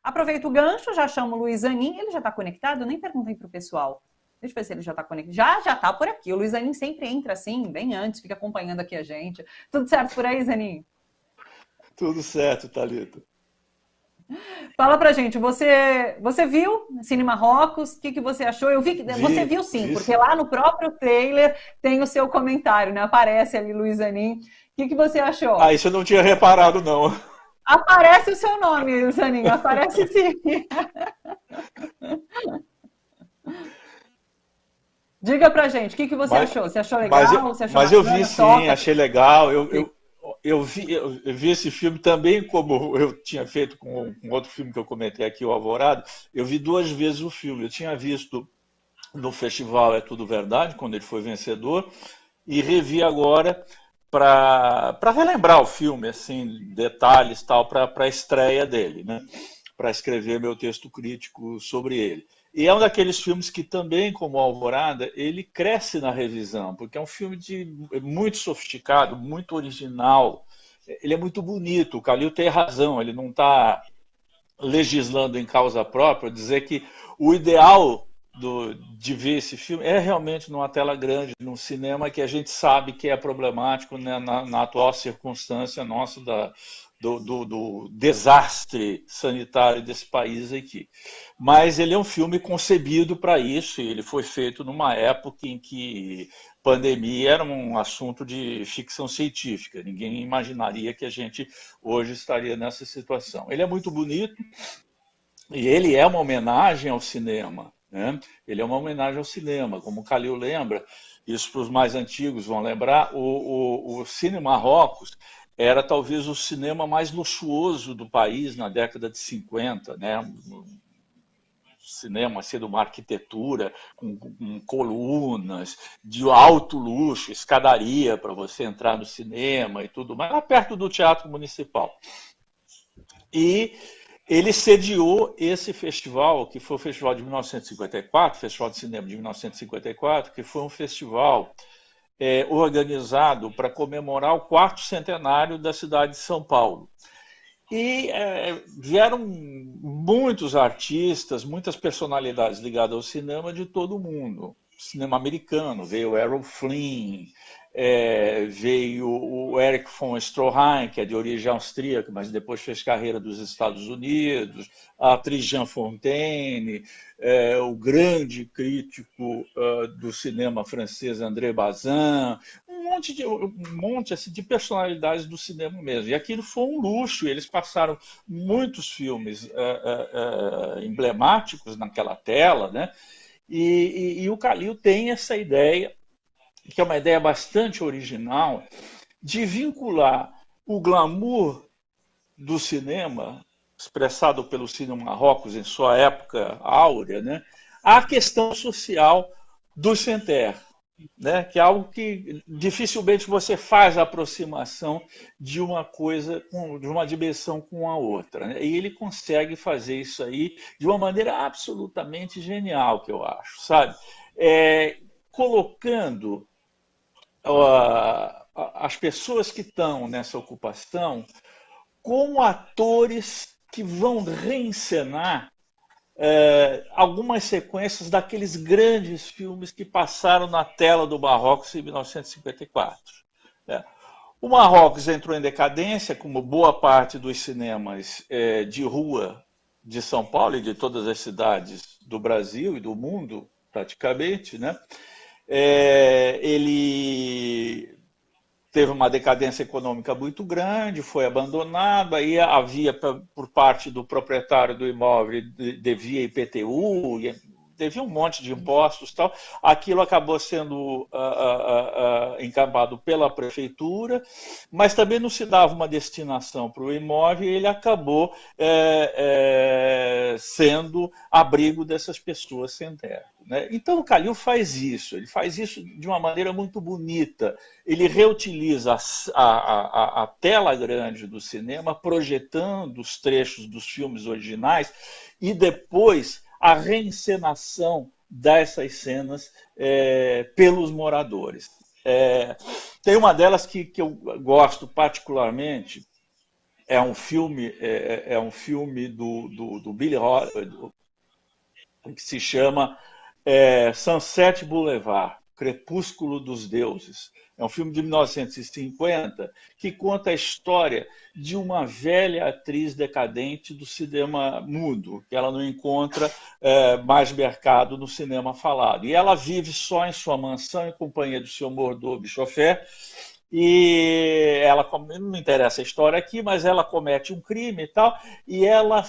Aproveito o gancho, já chamo o Luiz Anin, ele já está conectado? Nem perguntei para o pessoal. Deixa eu ver se ele já está conectado. Já está por aqui. O Luiz Anin sempre entra assim, bem antes, fica acompanhando aqui a gente. Tudo certo por aí, Zanin? Tudo certo, Thalita. Fala pra gente, você viu Cine Marrocos? O que você achou? Eu vi que você Vi, viu sim, vi porque sim. lá no próprio trailer tem o seu comentário, né? Aparece ali, Luiz Anin. O que você achou? Ah, isso eu não tinha reparado, não. Aparece o seu nome, Zanin, aparece sim. Diga pra gente, o que você Mas, achou? Você achou mas, legal? eu, Você achou mas eu vi bacana? sim, Toca? achei legal. Eu vi esse filme também, como eu tinha feito com outro filme que eu comentei aqui, O Alvorada. Eu vi duas vezes o filme. Eu tinha visto no festival É Tudo Verdade, quando ele foi vencedor, e revi agora para relembrar o filme, assim, detalhes tal, para a estreia dele, né? Para escrever meu texto crítico sobre ele. E é um daqueles filmes que também, como Alvorada, ele cresce na revisão, porque é um filme muito sofisticado, muito original. Ele é muito bonito. O Calil tem razão, ele não está legislando em causa própria, dizer que o ideal de ver esse filme é realmente numa tela grande, num cinema que a gente sabe que é problemático, né, na atual circunstância nossa do desastre sanitário desse país aqui. Mas ele é um filme concebido para isso, e ele foi feito numa época em que pandemia era um assunto de ficção científica. Ninguém imaginaria que a gente hoje estaria nessa situação. Ele é muito bonito, e ele é uma homenagem ao cinema, né? Ele é uma homenagem ao cinema, como o Calil lembra, isso para os mais antigos vão lembrar, o Cine Marrocos era talvez o cinema mais luxuoso do país na década de 50, né? Cinema assim, de uma arquitetura com colunas, de alto luxo, escadaria para você entrar no cinema e tudo mais, lá perto do Teatro Municipal. E ele sediou esse festival, que foi o Festival de 1954, Festival de Cinema de 1954, que foi um festival organizado para comemorar o quarto centenário da cidade de São Paulo. E vieram muitos artistas, muitas personalidades ligadas ao cinema de todo o mundo. Cinema americano, veio Errol Flynn, veio o Erich von Stroheim, que é de origem austríaca, mas depois fez carreira dos Estados Unidos, a atriz Jean Fontaine, o grande crítico do cinema francês André Bazin, um monte assim, de personalidades do cinema mesmo. E aquilo foi um luxo, eles passaram muitos filmes emblemáticos naquela tela, né? E o Calil tem essa ideia, que é uma ideia bastante original, de vincular o glamour do cinema, expressado pelo Cine Marrocos em sua época áurea, né, à questão social do sem-terra, né, que é algo que dificilmente você faz a aproximação de uma coisa, de uma dimensão com a outra. Né? E ele consegue fazer isso aí de uma maneira absolutamente genial, que eu acho, sabe? Colocando as pessoas que estão nessa ocupação como atores que vão reencenar algumas sequências daqueles grandes filmes que passaram na tela do Marrocos em 1954. É. O Marrocos entrou em decadência, como boa parte dos cinemas de rua de São Paulo e de todas as cidades do Brasil e do mundo, praticamente, né? Ele teve uma decadência econômica muito grande, foi abandonado, aí havia, por parte do proprietário do imóvel, devia IPTU, devia um monte de impostos e tal. Aquilo acabou sendo encampado pela prefeitura, mas também não se dava uma destinação para o imóvel e ele acabou sendo abrigo dessas pessoas sem terra. Né? Então o Calil faz isso, ele faz isso de uma maneira muito bonita. Ele reutiliza a tela grande do cinema, projetando os trechos dos filmes originais e depois a reencenação dessas cenas pelos moradores. Tem uma delas que eu gosto particularmente, é um filme do Billy Holiday, que se chama Sunset Boulevard, Crepúsculo dos Deuses. É um filme de 1950 que conta a história de uma velha atriz decadente do cinema mudo, que ela não encontra mais mercado no cinema falado. E ela vive só em sua mansão em companhia do seu mordomo e chofer. E ela, não me interessa a história aqui, mas ela comete um crime e tal, e ela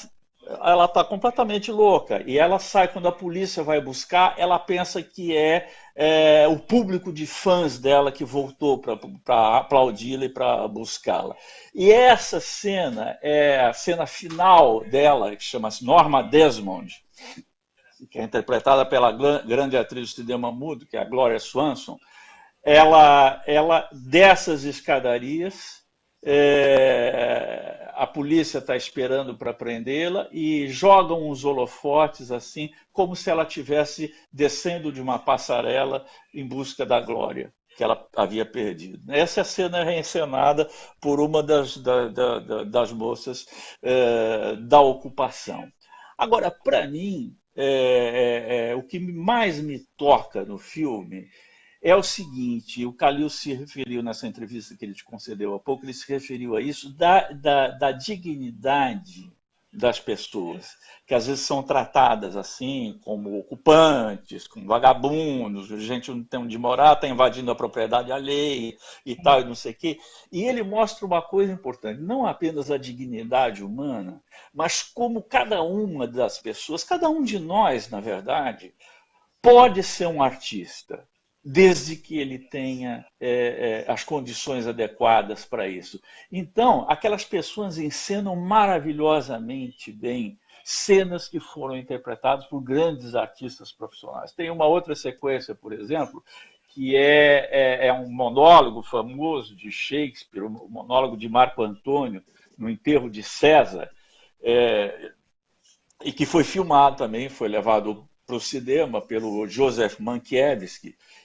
está completamente louca. E ela sai, quando a polícia vai buscar, ela pensa que é o público de fãs dela que voltou para aplaudi-la e para buscá-la. E essa cena é a cena final dela, que chama-se Norma Desmond, que é interpretada pela grande atriz do cinema mudo, que é a Gloria Swanson. Ela desce as escadarias, a polícia está esperando para prendê-la e jogam uns holofotes assim, como se ela estivesse descendo de uma passarela em busca da glória que ela havia perdido. Essa cena é reencenada por uma das moças da ocupação. Agora, para mim, o que mais me toca no filme é o seguinte: o Khalil se referiu nessa entrevista que ele te concedeu há pouco, ele se referiu a isso, da dignidade das pessoas, que às vezes são tratadas assim, como ocupantes, como vagabundos, gente não tem onde morar, está invadindo a propriedade alheia e tal, e não sei o quê. E ele mostra uma coisa importante, não apenas a dignidade humana, mas como cada uma das pessoas, cada um de nós, na verdade, pode ser um artista, desde que ele tenha as condições adequadas para isso. Então, aquelas pessoas encenam maravilhosamente bem cenas que foram interpretadas por grandes artistas profissionais. Tem uma outra sequência, por exemplo, que é um monólogo famoso de Shakespeare, um monólogo de Marco Antônio, no enterro de César, e que foi filmado também, foi levado para o cinema pelo Joseph Mankiewicz,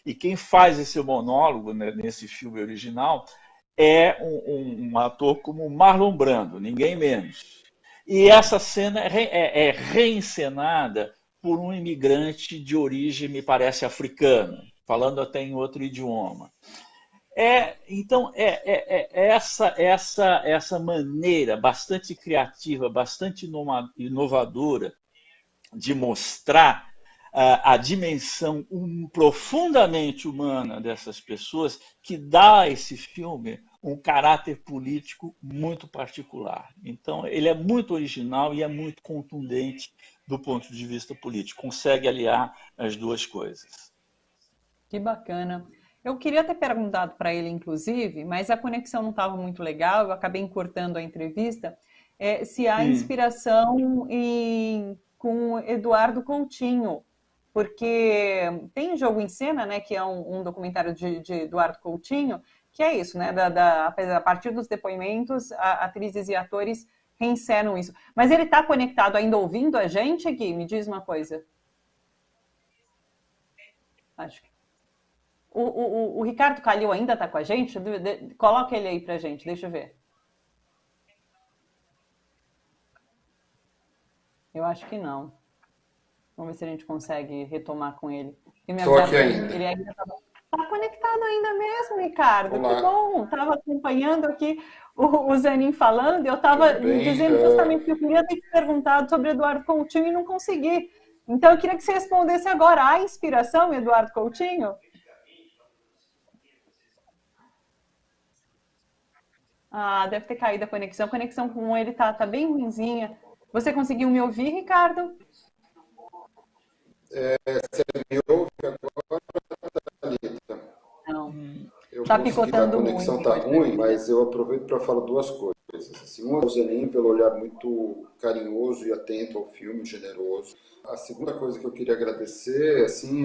e quem faz esse monólogo, né, nesse filme original é um ator como Marlon Brando, ninguém menos. E essa cena é reencenada por um imigrante de origem, me parece, africana, falando até em outro idioma. Então, essa maneira bastante criativa, bastante inovadora de mostrar a dimensão profundamente humana dessas pessoas que dá a esse filme um caráter político muito particular. Então, ele é muito original e é muito contundente do ponto de vista político. Consegue aliar as duas coisas. Que bacana. Eu queria ter perguntado para ele, inclusive, mas a conexão não estava muito legal, eu acabei encurtando a entrevista, se há inspiração com Eduardo Coutinho, porque tem Jogo em Cena, né, que é um documentário de Eduardo Coutinho, que é isso, né, a partir dos depoimentos, atrizes e atores reencenam isso. Mas ele está conectado ainda ouvindo a gente, Gui? Me diz uma coisa. Acho que o Ricardo Calil ainda está com a gente? Coloca ele aí para a gente, deixa eu ver. Eu acho que não. Vamos ver se a gente consegue retomar com ele. Estou aqui ainda. Ele ainda está conectado ainda mesmo, Ricardo. Olá. Que bom. Estava acompanhando aqui o Zanin falando. Eu estava dizendo justamente que eu queria ter te perguntado sobre Eduardo Coutinho e não consegui. Então, eu queria que você respondesse agora. Há inspiração em Eduardo Coutinho? Deve ter caído a conexão. A conexão com ele tá bem ruinzinha. Você conseguiu me ouvir, Ricardo? Você me ouve agora, Thalita? Não. Eu tá consegui, picotando a conexão muito. Tá ruim, mas eu aproveito para falar duas coisas. Assim, uma é o Zanin, pelo olhar muito carinhoso e atento ao filme, generoso. A segunda coisa que eu queria agradecer assim,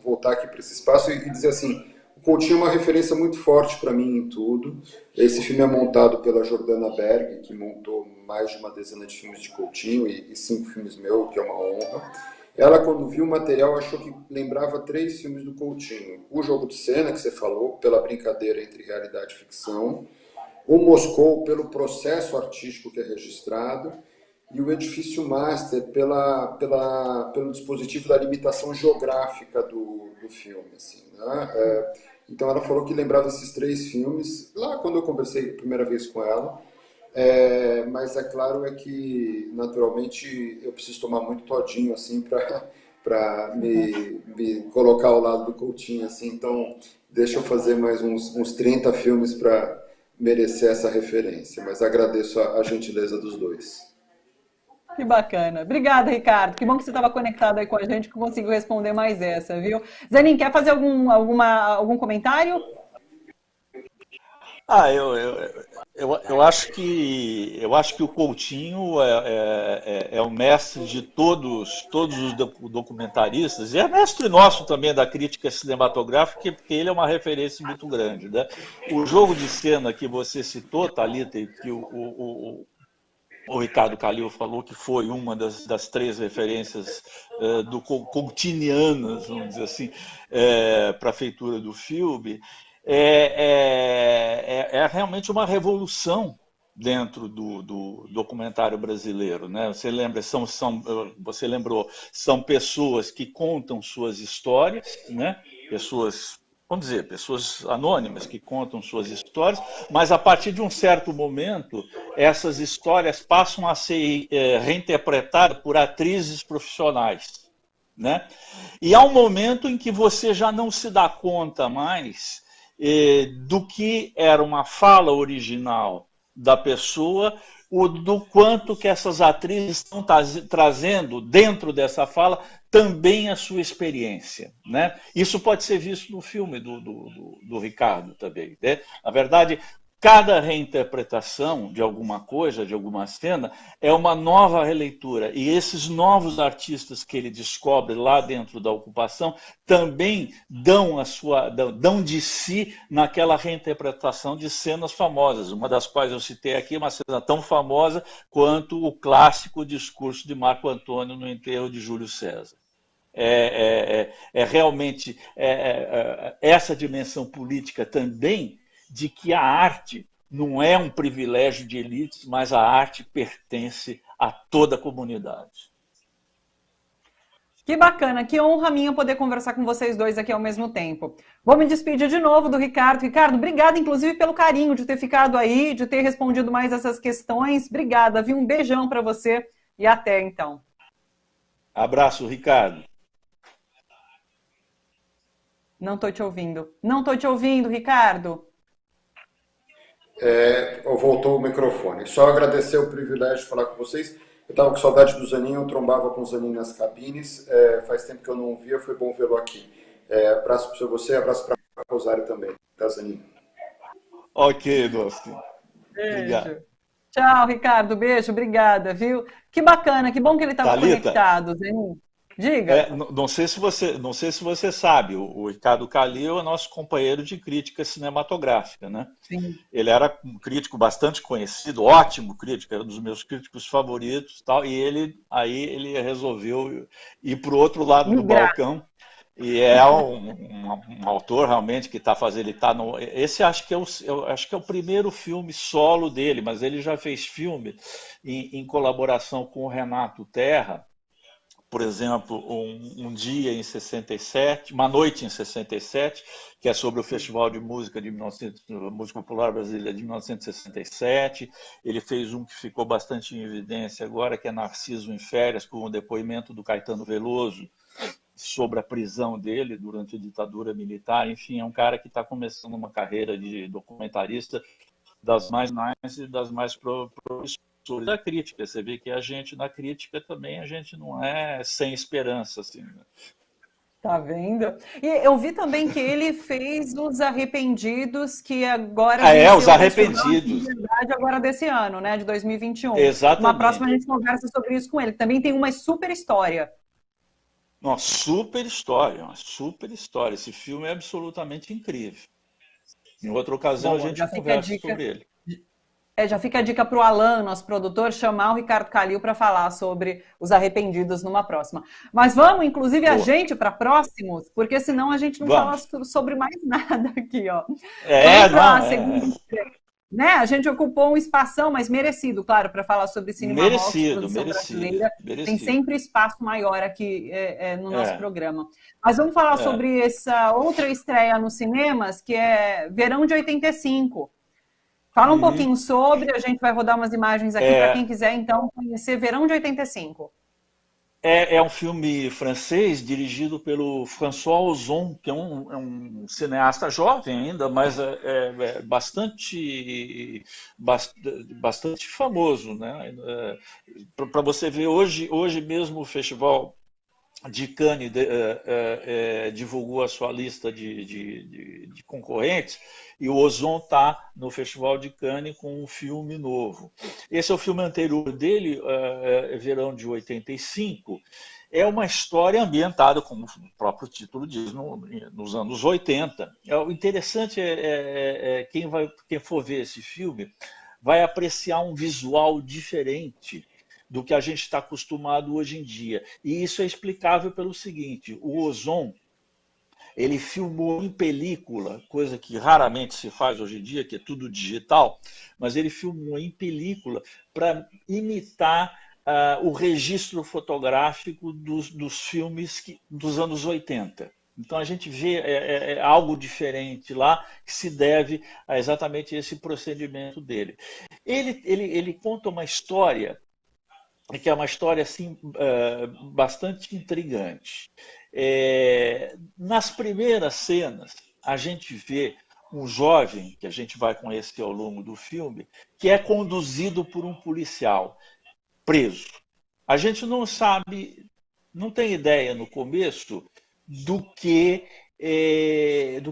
voltar aqui para esse espaço e dizer assim, o Coutinho é uma referência muito forte para mim em tudo. Esse filme é montado pela Jordana Berg, que montou mais de uma dezena de filmes de Coutinho e 5 filmes meus, que é uma honra. Ela, quando viu o material, achou que lembrava 3 filmes do Coutinho. O Jogo de Cena, que você falou, pela brincadeira entre realidade e ficção. o Moscou pelo processo artístico que é registrado, e o Edifício Master pelo dispositivo da limitação geográfica do filme. Assim, né? Então ela falou que lembrava esses 3 filmes, lá quando eu conversei a primeira vez com ela, mas é claro que, naturalmente, eu preciso tomar muito todinho assim, para me colocar ao lado do Coutinho. Assim, então, deixa eu fazer mais uns 30 filmes para merecer essa referência, mas agradeço a gentileza dos dois. Que bacana. Obrigada, Ricardo. Que bom que você estava conectado aí com a gente, que conseguiu responder mais essa, viu? Zanin, quer fazer algum comentário? Eu acho que o Coutinho é o mestre de todos os documentaristas, e é mestre nosso também da crítica cinematográfica, porque ele é uma referência muito grande, né? O jogo de cena que você citou, Thalita, e que o Ricardo Calil falou que foi uma das 3 referências coutinianas, vamos dizer assim, para a feitura do filme, é realmente uma revolução dentro do documentário brasileiro, né? Você lembrou, são pessoas que contam suas histórias, né? Pessoas anônimas que contam suas histórias, mas a partir de um certo momento, essas histórias passam a ser reinterpretadas por atrizes profissionais, né? E há um momento em que você já não se dá conta mais do que era uma fala original da pessoa, do quanto que essas atrizes estão trazendo dentro dessa fala também a sua experiência, né? Isso pode ser visto no filme do Ricardo também, né? Na verdade, cada reinterpretação de alguma coisa, de alguma cena, é uma nova releitura. E esses novos artistas que ele descobre lá dentro da ocupação também dão de si naquela reinterpretação de cenas famosas. Uma das quais eu citei aqui, uma cena tão famosa quanto o clássico discurso de Marco Antônio no enterro de Júlio César. Realmente essa dimensão política também, de que a arte não é um privilégio de elites, mas a arte pertence a toda a comunidade. Que bacana, que honra minha poder conversar com vocês dois aqui ao mesmo tempo. Vou me despedir de novo do Ricardo. Ricardo, obrigada, inclusive, pelo carinho de ter ficado aí, de ter respondido mais essas questões. Obrigada, viu? Um beijão para você e até, então. Abraço, Ricardo. Não estou te ouvindo. Não estou te ouvindo, Ricardo. Voltou o microfone. Só agradecer o privilégio de falar com vocês. Eu estava com saudade do Zanin, eu trombava com o Zanin nas cabines. Faz tempo que eu não o via, foi bom vê-lo aqui. Abraço para você, abraço para a Rosário também. Tá, Zanin? Ok, Dosto. Beijo. Tchau, Ricardo. Beijo, obrigada, viu? Que bacana, que bom que ele estava conectado, Zanin. Diga. Não sei se você sabe, o Ricardo Calil é nosso companheiro de crítica cinematográfica, né? Sim. Ele era um crítico bastante conhecido, ótimo crítico, era um dos meus críticos favoritos, tal, e ele resolveu ir para o outro lado do balcão. E é um autor realmente que está fazendo. Esse acho que é o primeiro filme solo dele, mas ele já fez filme em colaboração com o Renato Terra. Por exemplo, um dia em 67, uma noite em 67, que é sobre o Festival de Música Música Popular Brasileira de 1967. Ele fez um que ficou bastante em evidência agora, que é Narciso em Férias, com o depoimento do Caetano Veloso sobre a prisão dele durante a ditadura militar. Enfim, é um cara que está começando uma carreira de documentarista das mais nice e das mais promissoras da crítica. Você vê que a gente, na crítica também, a gente não é sem esperança, assim, né? Tá vendo? E eu vi também que ele fez Os Arrependidos, que agora... Os Arrependidos. Na verdade, agora desse ano, né? De 2021. Exatamente. Uma próxima a gente conversa sobre isso com ele. Também tem uma super história. Uma super história. Esse filme é absolutamente incrível. Em outra ocasião, a gente conversa sobre ele. Já fica a dica para o Alan, nosso produtor, chamar o Ricardo Calil para falar sobre Os Arrependidos numa próxima. Mas vamos, inclusive, a gente para próximos, porque senão a gente não fala sobre mais nada aqui, ó. né? A gente ocupou um espação, mas merecido, claro, para falar sobre cinema rock, Merecido, produção merecido, brasileira. Tem merecido. sempre espaço maior aqui no nosso É, programa. Mas vamos falar é. sobre essa outra estreia nos cinemas, que é Verão de 85. Fala um Uhum. pouquinho sobre, a gente vai rodar umas imagens aqui para quem quiser, então, conhecer Verão de 85. É um filme francês dirigido pelo François Ozon, que é um cineasta jovem ainda, mas é bastante famoso, né? Para você ver, hoje mesmo o Festival de Cannes divulgou a sua lista de concorrentes e o Ozon está no Festival de Cannes com um filme novo. Esse é o filme anterior dele, Verão de 85. É uma história ambientada, como o próprio título diz, nos anos 80. O interessante quem for ver esse filme vai apreciar um visual diferente do que a gente está acostumado hoje em dia. E isso é explicável pelo seguinte: o Ozon ele filmou em película, coisa que raramente se faz hoje em dia, que é tudo digital, mas ele filmou em película para imitar o registro fotográfico dos filmes dos anos 80. Então a gente vê algo diferente lá que se deve a exatamente esse procedimento dele. Ele conta uma história que é uma história assim bastante intrigante. Nas primeiras cenas, a gente vê um jovem que a gente vai conhecer ao longo do filme, que é conduzido por um policial preso. A gente não sabe, não tem ideia no começo do que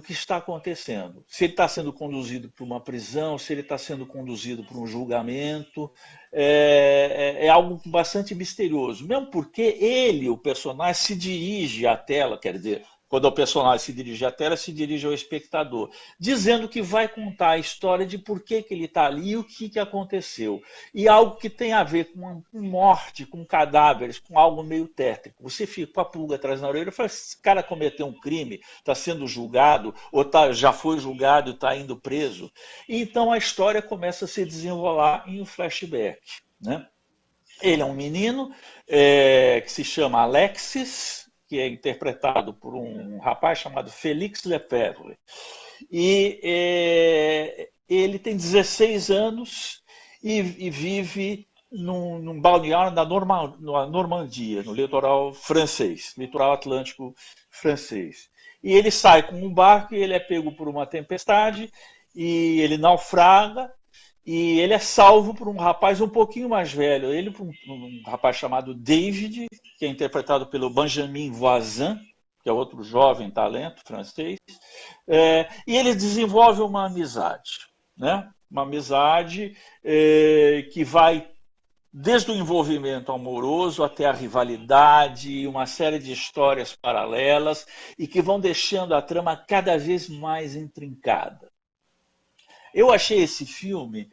está acontecendo. Se ele está sendo conduzido para uma prisão, se ele está sendo conduzido para um julgamento, é algo bastante misterioso. Mesmo porque ele, o personagem, se dirige à tela, quer dizer, quando o personagem se dirige à tela, se dirige ao espectador, dizendo que vai contar a história de por que ele está ali e o que aconteceu. E algo que tem a ver com morte, com cadáveres, com algo meio tétrico. Você fica com a pulga atrás na orelha e fala: esse cara cometeu um crime, está sendo julgado, ou já foi julgado e está indo preso. E então a história começa a se desenrolar em um flashback, né? Ele é um menino que se chama Alexis, que é interpretado por um rapaz chamado Félix Lefebvre. E ele tem 16 anos e vive num balneário na Normandia, no litoral francês, litoral atlântico francês. E ele sai com um barco e ele é pego por uma tempestade e ele naufraga e ele é salvo por um rapaz um pouquinho mais velho. Ele, um rapaz chamado David, que é interpretado pelo Benjamin Voisin, que é outro jovem talento francês. E eles desenvolvem uma amizade, né? Uma amizade que vai desde o envolvimento amoroso até a rivalidade e uma série de histórias paralelas e que vão deixando a trama cada vez mais intrincada. Eu achei esse filme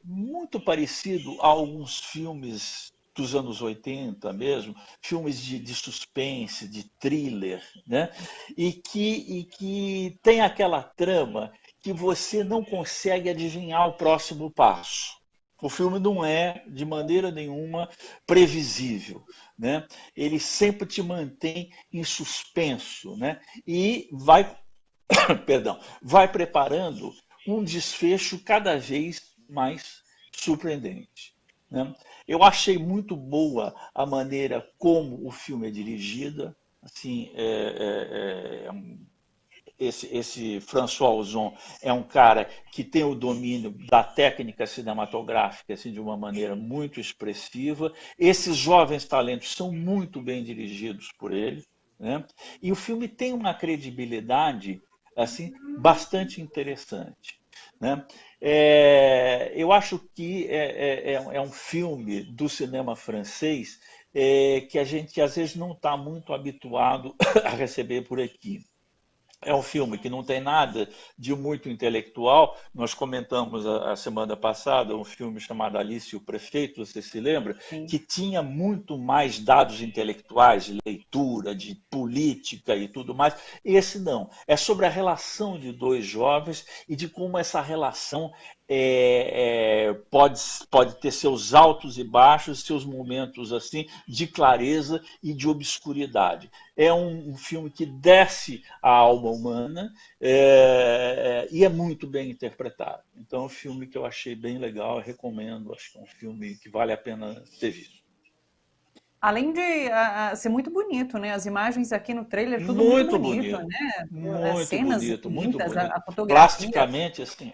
muito parecido a alguns filmes dos anos 80 mesmo, filmes de suspense, de thriller, né? E que tem aquela trama que você não consegue adivinhar o próximo passo. O filme não é, de maneira nenhuma, previsível, né? Ele sempre te mantém em suspenso, né? E vai preparando um desfecho cada vez mais surpreendente, né? Eu achei muito boa a maneira como o filme é dirigido. Assim, esse François Ozon é um cara que tem o domínio da técnica cinematográfica assim, de uma maneira muito expressiva. Esses jovens talentos são muito bem dirigidos por ele, né? E o filme tem uma credibilidade assim bastante interessante, né? Eu acho que é um filme do cinema francês que a gente às vezes não está muito habituado a receber por aqui. É um filme que não tem nada de muito intelectual. Nós comentamos a semana passada um filme chamado Alice e o Prefeito, você se lembra? Sim. Que tinha muito mais dados intelectuais, de leitura, de política e tudo mais. Esse não. É sobre a relação de dois jovens e de como essa relação pode ter seus altos e baixos, seus momentos assim de clareza e de obscuridade. É um filme que desce a alma humana e é muito bem interpretado. Então é um filme que eu achei bem legal, eu recomendo, acho que é um filme que vale a pena ser visto. Além de ser muito bonito, né? As imagens aqui no trailer, tudo Muito muito bonito, bonito, né? muito Cenas bonito, muito lindas, bonito. a fotografia. Plasticamente, assim,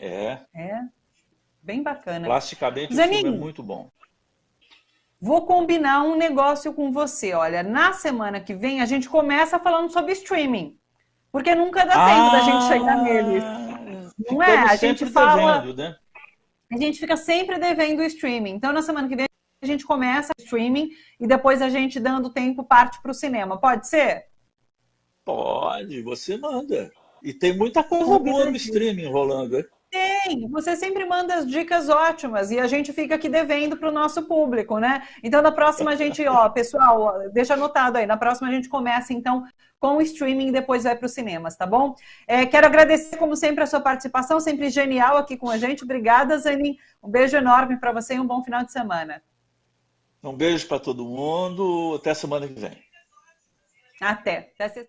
Bem bacana. Plasticamente o filme é muito bom. Vou combinar um negócio com você. Olha, na semana que vem a gente começa falando sobre streaming, porque nunca dá tempo da gente chegar neles. Não é? A gente fala, devendo, né? A gente fica sempre devendo o streaming. Então, na semana que vem a gente começa o streaming e depois a gente, dando tempo, parte para o cinema. Pode ser? Pode, você manda. E tem muita coisa boa no streaming rolando, né? Tem, você sempre manda as dicas ótimas e a gente fica aqui devendo para o nosso público, né? Então, na próxima a gente, pessoal, deixa anotado aí, na próxima a gente começa, então, com o streaming e depois vai para os cinemas, tá bom? Quero agradecer, como sempre, a sua participação, sempre genial aqui com a gente. Obrigada, Zanin. Um beijo enorme para você e um bom final de semana. Um beijo para todo mundo. Até semana que vem. Até.